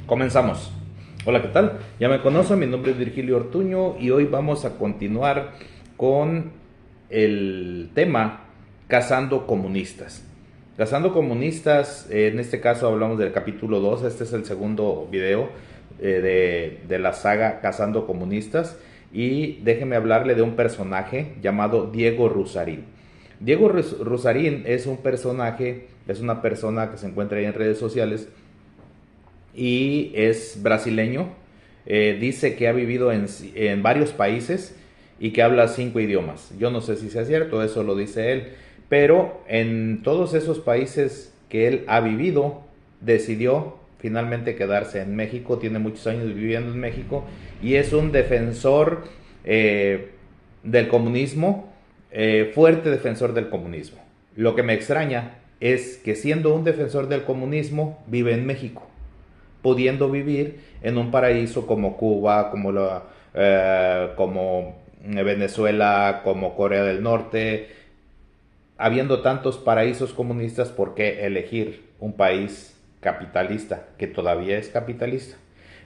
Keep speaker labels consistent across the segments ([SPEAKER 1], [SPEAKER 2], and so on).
[SPEAKER 1] Comenzamos. Hola, ¿qué tal? Ya me conocen, mi nombre es Virgilio Ortuño y hoy vamos a continuar con el tema Cazando Comunistas. Cazando Comunistas, en este caso hablamos del capítulo 2. Este es el segundo video de la saga Cazando Comunistas, y déjeme hablarle de un personaje llamado Diego Rusarín. Diego Rusarín es un personaje, es una persona que se encuentra ahí en redes sociales y es brasileño. Dice que ha vivido en varios países y que habla 5 idiomas. Yo no sé si sea cierto, eso lo dice él, pero en todos esos países que él ha vivido, decidió finalmente quedarse en México. Tiene muchos años viviendo en México y es un defensor del comunismo, fuerte defensor del comunismo. Lo que me extraña es que, siendo un defensor del comunismo, vive en México, pudiendo vivir en un paraíso como Cuba, como Venezuela, como Corea del Norte. Habiendo tantos paraísos comunistas, ¿por qué elegir un país capitalista, que todavía es capitalista?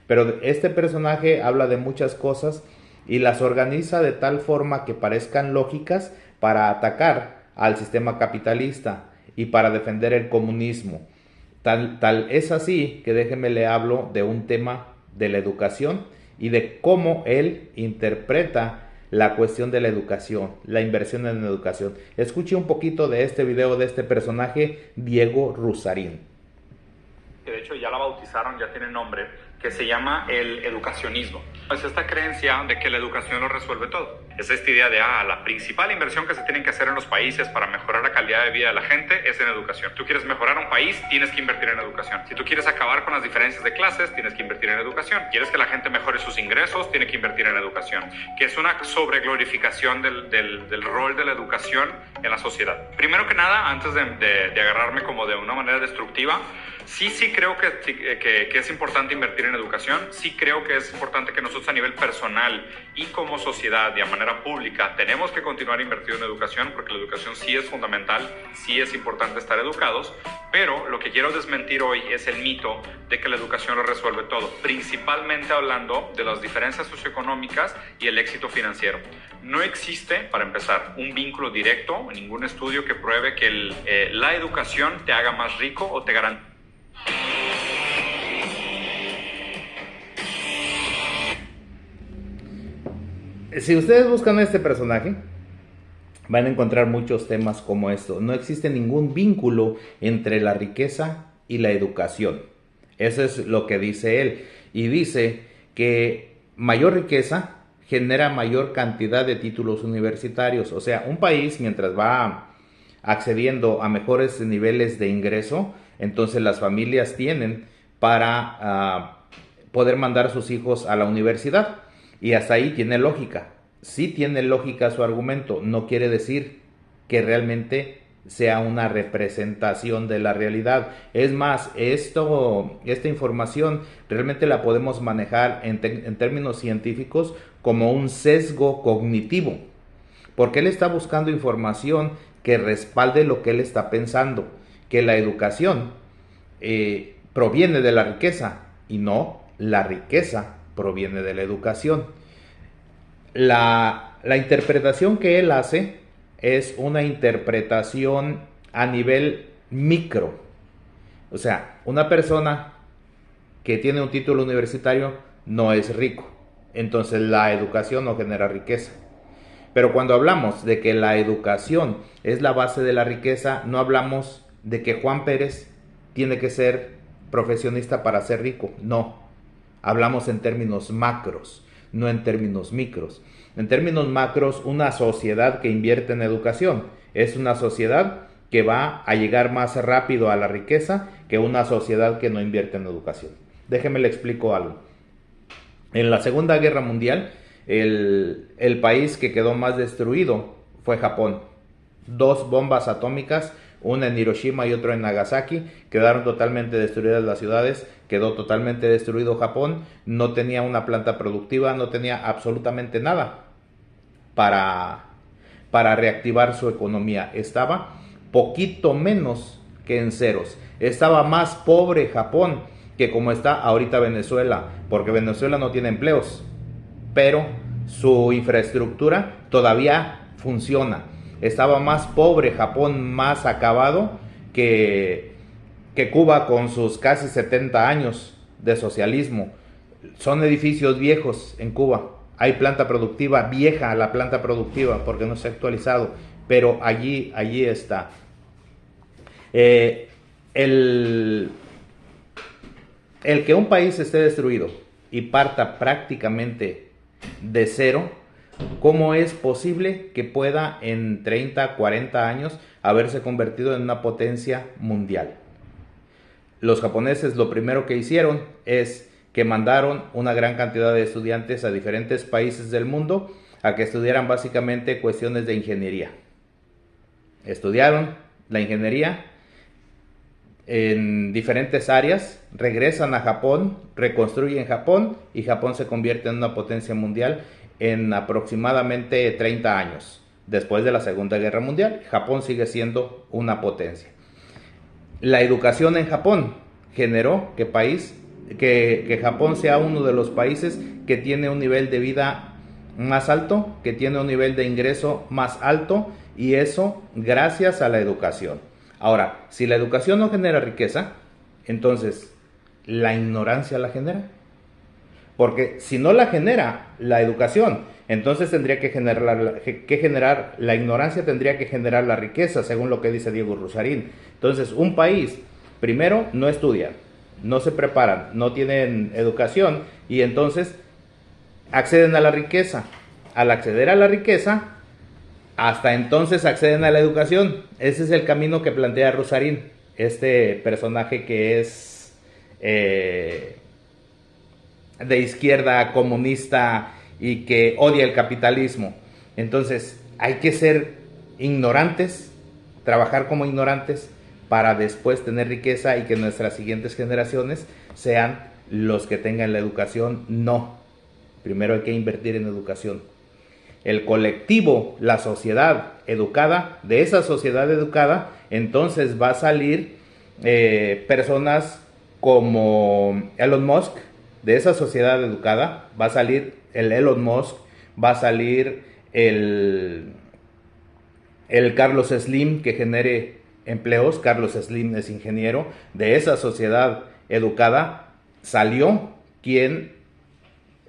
[SPEAKER 1] Pero este personaje habla de muchas cosas y las organiza de tal forma que parezcan lógicas para atacar al sistema capitalista y para defender el comunismo. Tal es así que déjeme le hablo de un tema de la educación y de cómo él interpreta la cuestión de la educación, la inversión en educación. Escuche un poquito de este video de este personaje, Diego Rusarín.
[SPEAKER 2] Que de hecho ya la bautizaron, ya tiene nombre, que se llama el educacionismo. Es esta creencia de que la educación lo resuelve todo. Es esta idea de, la principal inversión que se tienen que hacer en los países para mejorar la calidad de vida de la gente es en educación. Tú quieres mejorar un país, tienes que invertir en educación. Si tú quieres acabar con las diferencias de clases, tienes que invertir en educación. Quieres que la gente mejore sus ingresos, tiene que invertir en educación. Que es una sobreglorificación del rol de la educación en la sociedad. Primero que nada, antes de agarrarme como de una manera destructiva, sí creo que es importante invertir en educación. Sí creo que es importante que nosotros, a nivel personal y como sociedad y a manera pública, tenemos que continuar invirtiendo en educación, porque la educación sí es fundamental, sí es importante estar educados. Pero lo que quiero desmentir hoy es el mito de que la educación lo resuelve todo, principalmente hablando de las diferencias socioeconómicas y el éxito financiero. No existe, para empezar, un vínculo directo, ningún estudio que pruebe que la educación te haga más rico o te garantice.
[SPEAKER 1] Si ustedes buscan a este personaje, van a encontrar muchos temas como esto. No existe ningún vínculo entre la riqueza y la educación. Eso es lo que dice él. Y dice que mayor riqueza genera mayor cantidad de títulos universitarios. O sea, un país, mientras va accediendo a mejores niveles de ingreso, entonces las familias tienen para poder mandar a sus hijos a la universidad. Y hasta ahí tiene lógica. Sí tiene lógica su argumento. No quiere decir que realmente sea una representación de la realidad. Es más, esta información realmente la podemos manejar en términos científicos como un sesgo cognitivo, porque él está buscando información que respalde lo que él está pensando, que la educación proviene de la riqueza, y no, la riqueza proviene de la educación. La interpretación que él hace es una interpretación a nivel micro. O sea, una persona que tiene un título universitario no es rico. Entonces la educación no genera riqueza. Pero cuando hablamos de que la educación es la base de la riqueza, no hablamos de que Juan Pérez tiene que ser profesionista para ser rico. No. Hablamos en términos macros, no en términos micros. En términos macros, una sociedad que invierte en educación es una sociedad que va a llegar más rápido a la riqueza que una sociedad que no invierte en educación. Déjeme le explico algo. En la Segunda Guerra Mundial, el país que quedó más destruido fue Japón. 2 bombas atómicas, una en Hiroshima y otra en Nagasaki, quedaron totalmente destruidas las ciudades, quedó totalmente destruido Japón, no tenía una planta productiva, no tenía absolutamente nada para reactivar su economía. Estaba poquito menos que en ceros. Estaba más pobre Japón que como está ahorita Venezuela, porque Venezuela no tiene empleos, pero su infraestructura todavía funciona. Estaba más pobre Japón, más acabado que Cuba con sus casi 70 años de socialismo. Son edificios viejos en Cuba. Hay planta productiva vieja, la planta productiva, porque no se ha actualizado, pero allí está. El que un país esté destruido y parta prácticamente de cero, ¿cómo es posible que pueda en 30, 40 años haberse convertido en una potencia mundial? Los japoneses lo primero que hicieron es que mandaron una gran cantidad de estudiantes a diferentes países del mundo a que estudiaran básicamente cuestiones de ingeniería. Estudiaron la ingeniería en diferentes áreas, regresan a Japón, reconstruyen Japón y Japón se convierte en una potencia mundial en aproximadamente 30 años. Después de la Segunda Guerra Mundial, Japón sigue siendo una potencia. La educación en Japón generó que Japón sea uno de los países que tiene un nivel de vida más alto, que tiene un nivel de ingreso más alto, y eso gracias a la educación. Ahora, si la educación no genera riqueza, entonces la ignorancia la genera. Porque si no la genera la educación, entonces tendría que generar la ignorancia, tendría que generar la riqueza, según lo que dice Diego Rusarín. Entonces, un país, primero, no estudia, no se preparan, no tienen educación, y entonces acceden a la riqueza. Al acceder a la riqueza, hasta entonces acceden a la educación. Ese es el camino que plantea Rusarín, este personaje que es de izquierda, comunista y que odia el capitalismo. Entonces hay que ser ignorantes, trabajar como ignorantes para después tener riqueza y que nuestras siguientes generaciones sean los que tengan la educación. No, primero hay que invertir en educación. El colectivo, la sociedad educada, de esa sociedad educada, entonces va a salir personas como Elon Musk. De esa sociedad educada va a salir el Elon Musk, va a salir el Carlos Slim, que genere empleos. Carlos Slim es ingeniero. De esa sociedad educada salió quien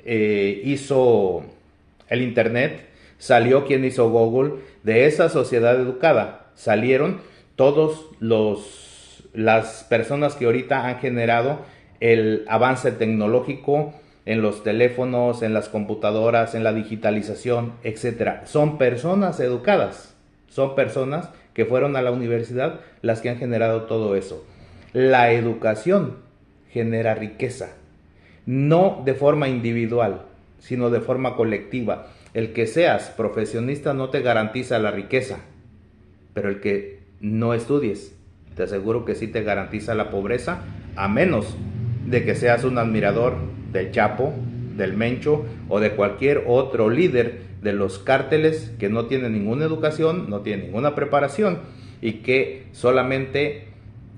[SPEAKER 1] hizo el Internet, salió quien hizo Google. De esa sociedad educada salieron todos las personas que ahorita han generado el avance tecnológico en los teléfonos, en las computadoras, en la digitalización, etcétera. Son personas educadas, son personas que fueron a la universidad las que han generado todo eso. La educación genera riqueza, no de forma individual, sino de forma colectiva. El que seas profesionista no te garantiza la riqueza, pero el que no estudies, te aseguro que sí te garantiza la pobreza, a menos de que seas un admirador del Chapo, del Mencho o de cualquier otro líder de los cárteles que no tiene ninguna educación, no tiene ninguna preparación y que solamente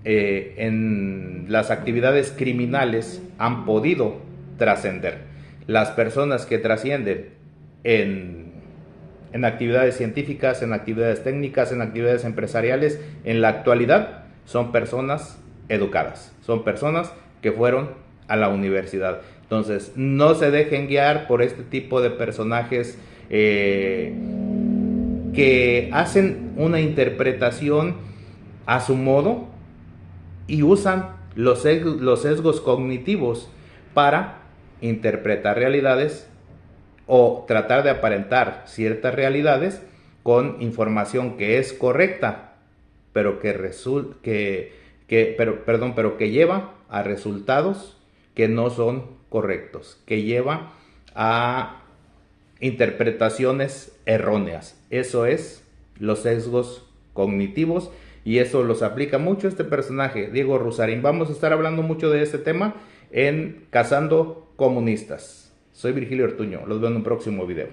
[SPEAKER 1] en las actividades criminales han podido trascender. Las personas que trascienden en actividades científicas, en actividades técnicas, en actividades empresariales, en la actualidad son personas educadas, son personas que fueron a la universidad. Entonces, no se dejen guiar por este tipo de personajes que hacen una interpretación a su modo y usan los sesgos cognitivos para interpretar realidades o tratar de aparentar ciertas realidades con información que es correcta, pero que lleva a resultados que no son correctos, que lleva a interpretaciones erróneas. Eso es los sesgos cognitivos y eso los aplica mucho este personaje, Diego Rusarín. Vamos a estar hablando mucho de este tema en Cazando Comunistas. Soy Virgilio Ortuño, los veo en un próximo video.